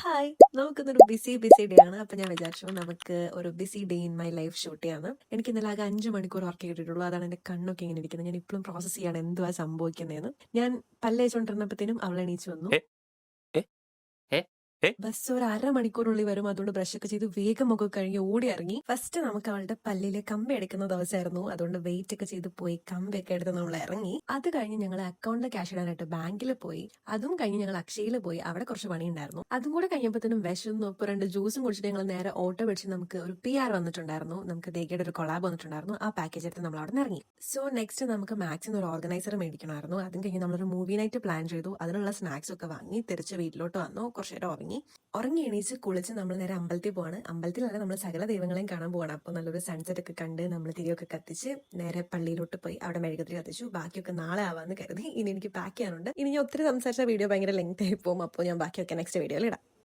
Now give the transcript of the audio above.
Hi, നമുക്കിന്നൊരു BC day ആണ്. അപ്പൊ ഞാൻ വിചാരിച്ചു നമുക്ക് ഒരു BC day in my life shoot ചെയ്യാന്ന്. എനിക്ക് ഇന്നലെ ആകെ 5 മണിക്കൂർ വർക്ക് ചെയ്തിട്ടുള്ളൂ. അതാണ് എന്റെ കണ്ണൊക്കെ ഇങ്ങനെ ഇരിക്കുന്നത്. ഞാൻ ഇപ്പോഴും പ്രോസസ് ചെയ്യാണ് എന്തുവാ സംഭവിക്കുന്നതെന്ന്. ഞാൻ പല്ലേച്ചോണ്ടിരുന്നപ്പോഴത്തേനും അവൾ എണീച്ച് വന്നു. ഏ ഏ ഏ ഏ ബസ് ഒരു അരമണിക്കൂറിനുള്ളിൽ വരും. അതുകൊണ്ട് ബ്രഷൊക്കെ ചെയ്ത് വേഗം മുഖം കഴിഞ്ഞ് ഓടി ഇറങ്ങി. ഫസ്റ്റ് നമുക്ക് അവളുടെ പല്ലിലെ കമ്പി എടുക്കുന്ന ദിവസമായിരുന്നു. അതുകൊണ്ട് വെയിറ്റ് ഒക്കെ ചെയ്ത് പോയി കമ്പിയൊക്കെ എടുത്ത് നമ്മൾ ഇറങ്ങി. അത് കഴിഞ്ഞ് ഞങ്ങൾ അക്കൗണ്ടിൽ ക്യാഷ് ഇടാനായിട്ട് ബാങ്കിൽ പോയി. അതും കഴിഞ്ഞ് ഞങ്ങൾ അക്ഷയയിൽ പോയി. അവിടെ കുറച്ച് പണി ഉണ്ടായിരുന്നു. അതും കൂടെ കഴിഞ്ഞപ്പോഴത്തേനും വിശന്നു. ഇപ്പോൾ 2 ജ്യൂസും കുടിച്ചിട്ട് ഞങ്ങൾ നേരെ ഓട്ടോ പിടിച്ച് നമുക്ക് ഒരു PR വന്നിട്ടുണ്ടായിരുന്നു. നമുക്ക് ദേഗയുടെ ഒരു കൊളാബ് വന്നിട്ടുണ്ടായിരുന്നു. ആ പാക്കേജ് എടുത്ത് നമ്മൾ അവിടെ നിന്ന് ഇറങ്ങി. സോ നെക്സ്റ്റ് നമുക്ക് മാക്സിന് ഒരു ഓർഗനൈസർ മേടിക്കണമായിരുന്നു. അതും കഴിഞ്ഞ് നമ്മളൊരു മൂവി നൈറ്റ് പ്ലാൻ ചെയ്തു. അതിനുള്ള സ്നാക്സ് ഒക്കെ വാങ്ങി തിരിച്ച് വീട്ടിലോട്ട് വന്നു. കുറച്ച് നേരം ഉറങ്ങി എണീച്ച് കുളിച്ച് നമ്മൾ നേരെ അമ്പലത്തിൽ പോവാണ്. അമ്പലത്തിലല്ല, നമ്മൾ സകല ദൈവങ്ങളെയും കാണാൻ പോവാണ്. അപ്പോൾ നല്ലൊരു സൺസെറ്റ് ഒക്കെ കണ്ട് നമ്മൾ തിരിയൊക്കെ കത്തിച്ച് നേരെ പള്ളിയിലോട്ട് പോയി അവിടെ മെഴുകുതിരി കത്തിച്ചു. ബാക്കിയൊക്കെ നാളെ ആവാന്ന് കരുതി. ഇനി എനിക്ക് പാക്ക് ചെയ്യാനുണ്ട്. ഇനി ഞാൻ ഒത്തിരി സംസാരിച്ച വീഡിയോ ഭയങ്കര ലെങ്ത് ആയി പോകും. അപ്പോൾ ഞാൻ ബാക്കിയൊക്കെ നെക്സ്റ്റ് വീഡിയോയിൽ ഇടാം.